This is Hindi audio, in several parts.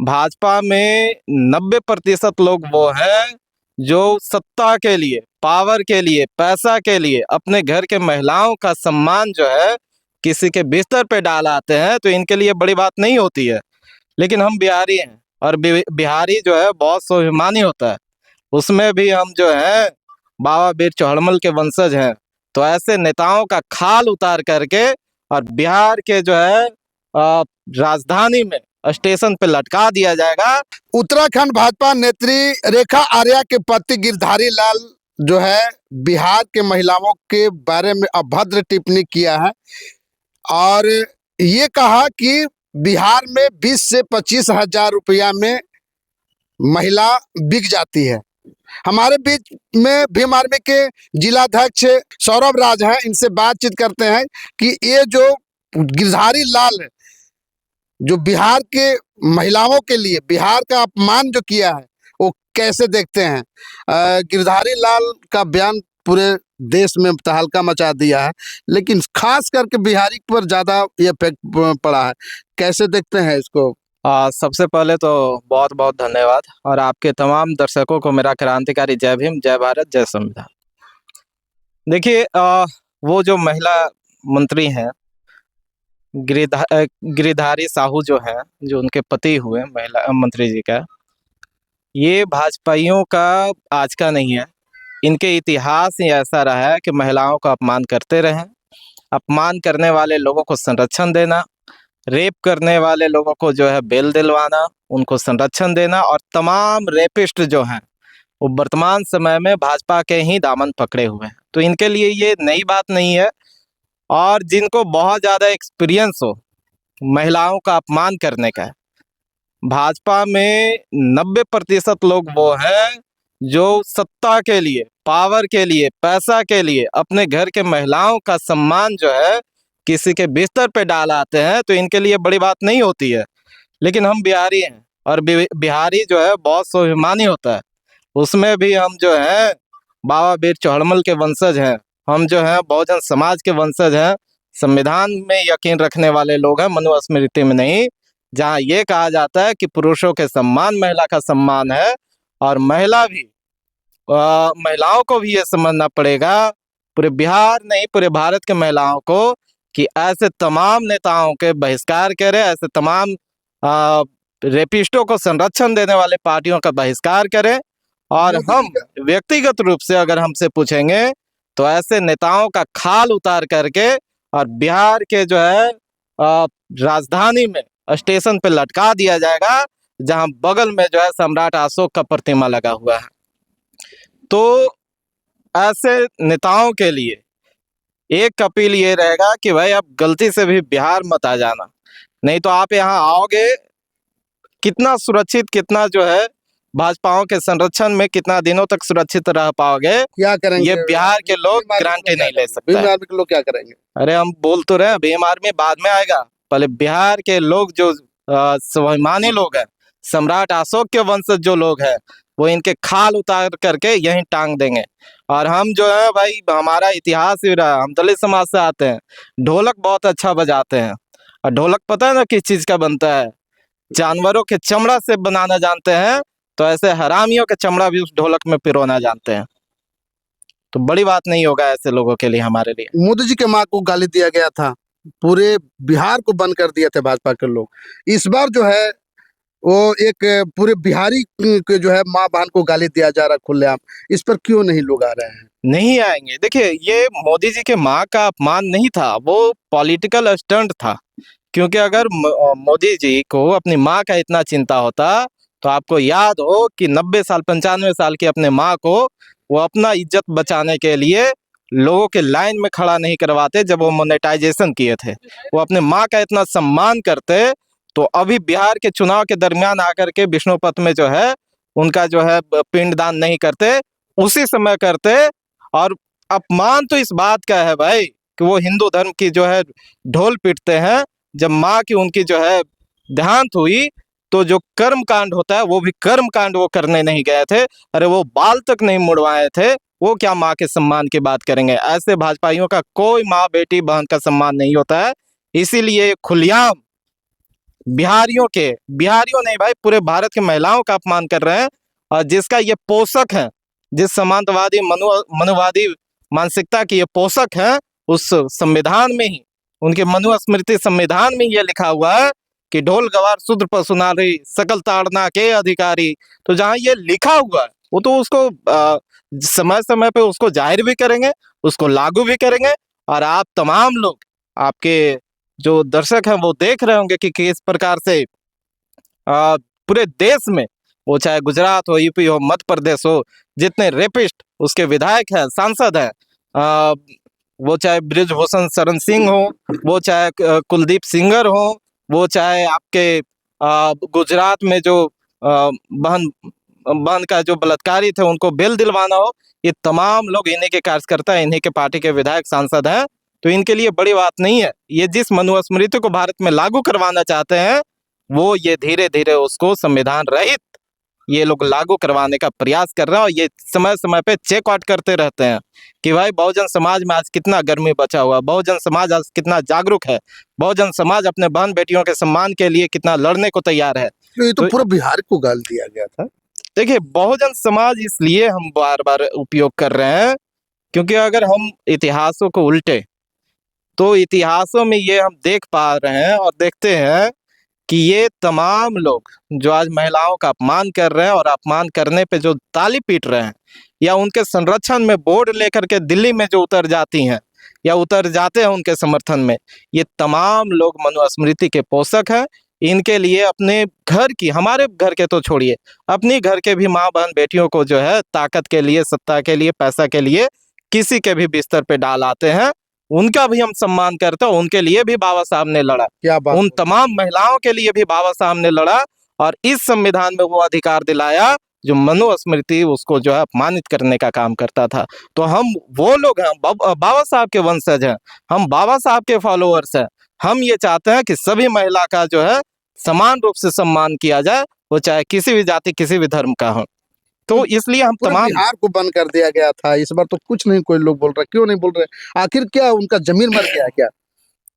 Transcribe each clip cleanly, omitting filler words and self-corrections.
भाजपा में 90% लोग वो हैं जो सत्ता के लिए, पावर के लिए, पैसा के लिए अपने घर के महिलाओं का सम्मान जो है किसी के बिस्तर पे डाल आते हैं। तो इनके लिए बड़ी बात नहीं होती है। लेकिन हम बिहारी हैं और बिहारी जो है बहुत स्वाभिमानी होता है। उसमें भी हम जो है बाबा वीर चौहड़मल के वंशज हैं। तो ऐसे नेताओं का खाल उतार करके और बिहार के जो है राजधानी में स्टेशन पे लटका दिया जाएगा। उत्तराखंड भाजपा नेत्री रेखा आर्या के पति गिरधारी लाल जो है बिहार के महिलाओं के बारे में अभद्र टिप्पणी किया है और ये कहा कि बिहार में 20 से 25 हजार रुपया में महिला बिक जाती है। हमारे बीच में भीम आर्मी के जिलाध्यक्ष सौरभ राज हैं, इनसे बातचीत करते हैं कि ये जो गिरधारी लाल है जो बिहार के महिलाओं के लिए बिहार का अपमान जो किया है वो कैसे देखते हैं। गिरधारी लाल का बयान पूरे देश में तहलका मचा दिया है, लेकिन खास करके बिहारी पर ज्यादा ये इफेक्ट पड़ा है। कैसे देखते हैं इसको? सबसे पहले तो बहुत बहुत धन्यवाद और आपके तमाम दर्शकों को मेरा क्रांतिकारी जय भीम, जय भारत, जय संविधान। देखिए, वो जो महिला मंत्री हैं गिरिधारी साहू जो हैं, जो उनके पति हुए महिला मंत्री जी का, ये भाजपाइयों का आज का नहीं है। इनके इतिहास ही ऐसा रहा है कि महिलाओं का अपमान करते रहे। अपमान करने वाले लोगों को संरक्षण देना, रेप करने वाले लोगों को जो है बेल दिलवाना, उनको संरक्षण देना, और तमाम रेपिस्ट जो हैं वो वर्तमान समय में भाजपा के ही दामन पकड़े हुए हैं। तो इनके लिए ये नई बात नहीं है। और जिनको बहुत ज़्यादा एक्सपीरियंस हो महिलाओं का अपमान करने का, भाजपा में 90% लोग वो हैं जो सत्ता के लिए, पावर के लिए, पैसा के लिए अपने घर के महिलाओं का सम्मान जो है किसी के बिस्तर पे डाल आते हैं। तो इनके लिए बड़ी बात नहीं होती है। लेकिन हम बिहारी हैं और बिहारी जो है बहुत स्वाभिमानी होता है। उसमें भी हम जो है बाबा वीर चौहड़मल के वंशज हैं। हम जो हैं बहुजन समाज के वंशज हैं। संविधान में यकीन रखने वाले लोग हैं, मनुस्मृति में नहीं, जहाँ ये कहा जाता है कि पुरुषों के सम्मान महिला का सम्मान है। और महिला भी महिलाओं को भी ये समझना पड़ेगा, पूरे बिहार नहीं पूरे भारत के महिलाओं को, कि ऐसे तमाम नेताओं के बहिष्कार करें, ऐसे तमाम रेपिस्टों को संरक्षण देने वाले पार्टियों का बहिष्कार करें। और हम व्यक्तिगत रूप से अगर हमसे पूछेंगे तो ऐसे नेताओं का खाल उतार करके और बिहार के जो है राजधानी में स्टेशन पे लटका दिया जाएगा, जहां बगल में जो है सम्राट अशोक का प्रतिमा लगा हुआ है। तो ऐसे नेताओं के लिए एक अपील ये रहेगा कि भाई आप गलती से भी बिहार मत आ जाना, नहीं तो आप यहाँ आओगे कितना सुरक्षित, कितना जो है भाजपाओं के संरक्षण में कितना दिनों तक सुरक्षित रह पाओगे, क्या करेंगे? ये बिहार के लोग गारंटी नहीं ले सकते। भीम आर्मी के लोग क्या करेंगे? अरे हम बोल तो रहे हैं, भीम आर्मी बाद में आएगा। पहले बिहार के लोग जो स्वाभिमानी लोग हैं, सम्राट अशोक के वंशज जो लोग हैं, वो इनके खाल उतार करके यहीं टांग देंगे। और हम जो है भाई, हमारा इतिहास भी रहा, हम दलित समाज से आते हैं, ढोलक बहुत अच्छा बजाते हैं। और ढोलक पता है ना किस चीज का बनता है? जानवरों के चमड़ा से बनाना जानते हैं। तो ऐसे हरामियों के चमड़ा भी उस ढोलक में पिरोना जानते हैं। तो बड़ी बात नहीं होगा ऐसे लोगों के लिए, हमारे लिए। मोदी जी के माँ को गाली दिया गया था, पूरे बिहार को बंद कर दिए थे भाजपा के लोग। इस बार जो है वो एक पूरे बिहारी के जो है माँ बहन को गाली दिया जा रहा है खुलेआम। इस पर क्यों नहीं लोग आ रहे हैं? नहीं आएंगे। देखिए, ये मोदी जी के माँ का अपमान नहीं था, वो पॉलिटिकल स्टंट था। क्योंकि अगर मोदी जी को अपनी माँ का इतना चिंता होता तो आपको याद हो कि 90 साल 95 साल की अपने माँ को वो अपना इज्जत बचाने के लिए लोगों के लाइन में खड़ा नहीं करवाते। जब वो मोनेटाइजेशन किए थे, वो अपने माँ का इतना सम्मान करते। तो अभी बिहार के चुनाव के दरमियान आकर के विष्णुपथ में जो है उनका जो है पिंडदान नहीं करते, उसी समय करते। और अपमान तो इस बात का है भाई कि वो हिंदू धर्म की जो है ढोल पीटते हैं। जब माँ की उनकी जो है देहांत हुई तो जो कर्म कांड होता है वो भी कर्म कांड वो करने नहीं गए थे। अरे वो बाल तक नहीं मुड़वाए थे, वो क्या माँ के सम्मान की बात करेंगे? ऐसे भाजपाइयों का कोई माँ बेटी बहन का सम्मान नहीं होता है। इसीलिए खुलेआम बिहारियों नहीं भाई, पूरे भारत के महिलाओं का अपमान कर रहे हैं। और जिसका ये पोषक है, जिस समांतवादी मनुवादी मानसिकता के ये पोषक है, उस संविधान में ही, उनके मनुस्मृति संविधान में ये लिखा हुआ है कि ढोल गवार शूद्र पशु नारी सकल ताड़ना के अधिकारी। तो जहाँ ये लिखा हुआ है वो तो उसको समय समय पे उसको जाहिर भी करेंगे, उसको लागू भी करेंगे। और आप तमाम लोग, आपके जो दर्शक हैं वो देख रहे होंगे कि किस प्रकार से पूरे देश में, वो चाहे गुजरात हो, यूपी हो, मध्य प्रदेश हो, जितने रेपिस्ट उसके विधायक हैं, सांसद हैं, अ, वो चाहे ब्रिजभूषण शरण सिंह हो, वो चाहे कुलदीप सिंगर हो, वो चाहे आपके गुजरात में जो बहन बहन का जो बलात्कारी थे उनको बेल दिलवाना हो, ये तमाम लोग इन्हीं के कार्यकर्ता हैं, इन्हीं के पार्टी के विधायक सांसद हैं। तो इनके लिए बड़ी बात नहीं है। ये जिस मनुस्मृति को भारत में लागू करवाना चाहते हैं, वो ये धीरे धीरे उसको संविधान रहित ये लोग लागू करवाने का प्रयास कर रहे हैं। और ये समय समय पे चेक आउट करते रहते हैं कि भाई बहुजन समाज में आज कितना गर्मी बचा हुआ, बहुजन समाज आज कितना जागरूक है, बहुजन समाज अपने बहन बेटियों के सम्मान के लिए कितना लड़ने को तैयार है। तो ये तो तो पूरा बिहार को गाल दिया गया था। देखिए, बहुजन समाज इसलिए हम बार बार उपयोग कर रहे हैं क्योंकि अगर हम इतिहासों को उल्टे, तो इतिहासों में ये हम देख पा रहे हैं और देखते हैं कि ये तमाम लोग जो आज महिलाओं का अपमान कर रहे हैं और अपमान करने पे जो ताली पीट रहे हैं, या उनके संरक्षण में बोर्ड लेकर के दिल्ली में जो उतर जाती हैं या उतर जाते हैं उनके समर्थन में, ये तमाम लोग मनुस्मृति के पोषक हैं। इनके लिए अपने घर की, हमारे घर के तो छोड़िए, अपनी घर के भी माँ बहन बेटियों को जो है ताकत के लिए, सत्ता के लिए, पैसा के लिए किसी के भी बिस्तर पे डाल आते हैं। उनका भी हम सम्मान करते हैं। उनके लिए भी बाबा साहब ने लड़ा, क्या बात उन तमाम महिलाओं के लिए भी बाबा साहब ने लड़ा और इस संविधान में वो अधिकार दिलाया जो मनुस्मृति उसको जो है अपमानित करने का काम करता था। तो हम वो लोग हैं, बाबा साहब के वंशज हैं, हम बाबा साहब के फॉलोअर्स हैं। हम ये चाहते हैं कि सभी महिला का जो है समान रूप से सम्मान किया जाए, वो चाहे किसी भी जाति, किसी भी धर्म का हो। तो इसलिए हम पूरे तमाम बिहार को बंद कर दिया गया था। इस बार तो कुछ नहीं, कोई लोग बोल रहे, क्यों नहीं बोल रहे? आखिर क्या उनका जमीन मर गया क्या?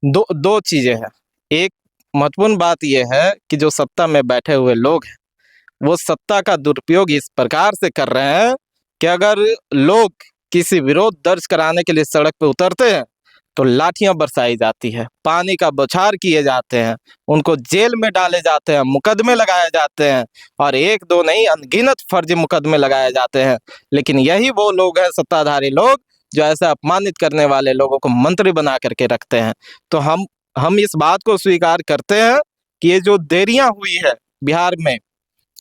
दो दो चीजें हैं। एक महत्वपूर्ण बात यह है कि जो सत्ता में बैठे हुए लोग हैं, वो सत्ता का दुरुपयोग इस प्रकार से कर रहे हैं कि अगर लोग किसी विरोध दर्ज कराने के लिए सड़क पे उतरते हैं तो लाठियां बरसाई जाती है, पानी का बौछार किए जाते हैं, उनको जेल में डाले जाते हैं, मुकदमे लगाए जाते हैं, और एक दो नहीं अनगिनत फर्जी मुकदमे लगाए जाते हैं। लेकिन यही वो लोग हैं, सत्ताधारी लोग, जो ऐसे अपमानित करने वाले लोगों को मंत्री बना करके रखते हैं। तो हम इस बात को स्वीकार करते हैं कि ये जो देरियां हुई है बिहार में,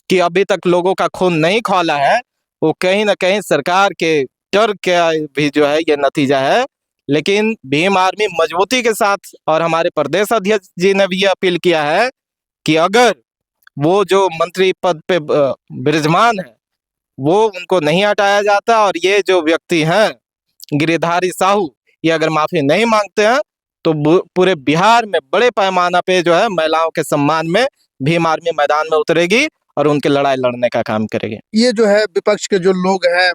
कि अभी तक लोगों का खून नहीं खौला है, वो कहीं ना कहीं सरकार के डर का भी जो है ये नतीजा है। लेकिन भीम आर्मी मजबूती के साथ, और हमारे प्रदेश अध्यक्ष जी ने भी ये अपील किया है कि अगर वो जो मंत्री पद पे विराजमान है वो उनको नहीं हटाया जाता, और ये जो व्यक्ति हैं गिरिधारी साहू, ये अगर माफी नहीं मांगते हैं, तो पूरे बिहार में बड़े पैमाना पे जो है महिलाओं के सम्मान में भीम आर्मी मैदान में उतरेगी और उनकी लड़ाई लड़ने का काम करेगी। ये जो है विपक्ष के जो लोग हैं,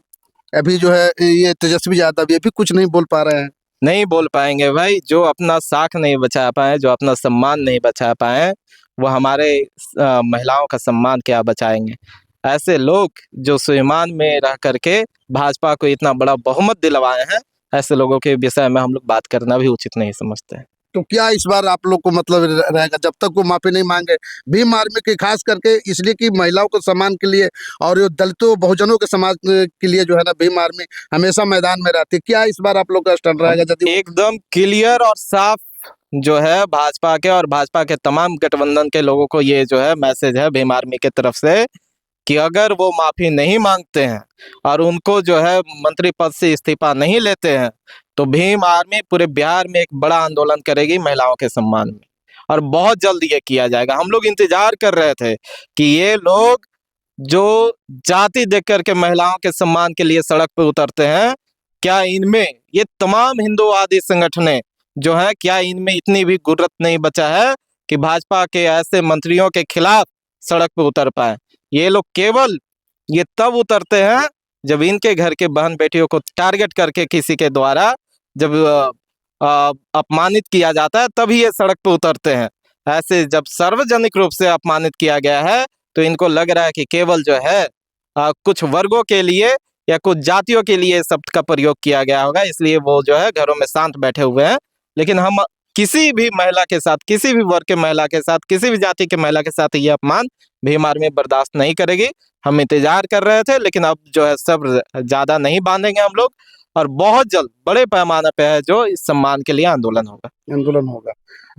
अभी जो है ये तेजस्वी यादव, ये भी कुछ नहीं बोल पा रहे हैं। नहीं बोल पाएंगे भाई। जो अपना साख नहीं बचा पाए, जो अपना सम्मान नहीं बचा पाए, वो हमारे महिलाओं का सम्मान क्या बचाएंगे। ऐसे लोग जो स्वाभिमान में रह करके भाजपा को इतना बड़ा बहुमत दिलवाए हैं, ऐसे लोगों के विषय में हम लोग बात करना भी उचित नहीं समझते हैं। तो क्या इस बार आप लोग को मतलब रहेगा जब तक वो माफी नहीं मांगे? भीम आर्मी के खास करके इसलिए कि महिलाओं के सम्मान के लिए और ये दलितों बहुजनों के समाज के लिए जो है ना, भीम आर्मी हमेशा मैदान में रहती है। क्या इस बार आप लोग का स्टैंड रहेगा? यदि एकदम क्लियर और साफ जो है भाजपा के और भाजपा के तमाम गठबंधन के लोगों को ये जो है मैसेज है भीम आर्मी की तरफ से कि अगर वो माफी नहीं मांगते हैं और उनको जो है मंत्री पद से इस्तीफा नहीं लेते हैं, तो भीम आर्मी पूरे बिहार में एक बड़ा आंदोलन करेगी महिलाओं के सम्मान में, और बहुत जल्द ये किया जाएगा। हम लोग इंतजार कर रहे थे कि ये लोग जो जाति देख करके महिलाओं के सम्मान के लिए सड़क पे उतरते हैं, क्या इनमें, ये तमाम हिंदूवादी संगठनें जो है, क्या इनमें इतनी भी गुर्रत नहीं बचा है कि भाजपा के ऐसे मंत्रियों के खिलाफ सड़क पे उतर पाए। ये लोग केवल ये तब उतरते हैं जब इनके घर के बहन बेटियों को टारगेट करके किसी के द्वारा जब अपमानित किया जाता है, तभी ये सड़क पे उतरते हैं। ऐसे जब सार्वजनिक रूप से अपमानित किया गया है तो इनको लग रहा है कि केवल जो है कुछ वर्गों के लिए या कुछ जातियों के लिए इस शब्द का प्रयोग किया गया होगा, इसलिए वो जो है घरों में शांत बैठे हुए हैं। लेकिन हम किसी भी महिला के साथ, किसी भी वर्ग के महिला के साथ, किसी भी जाति के महिला के साथ ये अपमान भीम आर्मी बर्दाश्त नहीं करेगी। हम इंतजार कर रहे थे, लेकिन अब जो है सब ज्यादा नहीं बांधेंगे हम लोग, और बहुत जल्द बड़े पैमाने पे है जो इस सम्मान के लिए आंदोलन होगा। आंदोलन होगा।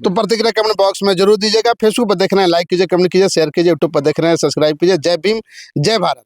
तो प्रतिक्रिया कमेंट बॉक्स में जरूर दीजिएगा। फेसबुक पर देख रहे हैं लाइक कीजिए, कमेंट कीजिए, शेयर कीजिए। यूट्यूब पर देख रहे हैं सब्सक्राइब कीजिए। जय भीम, जय भारत।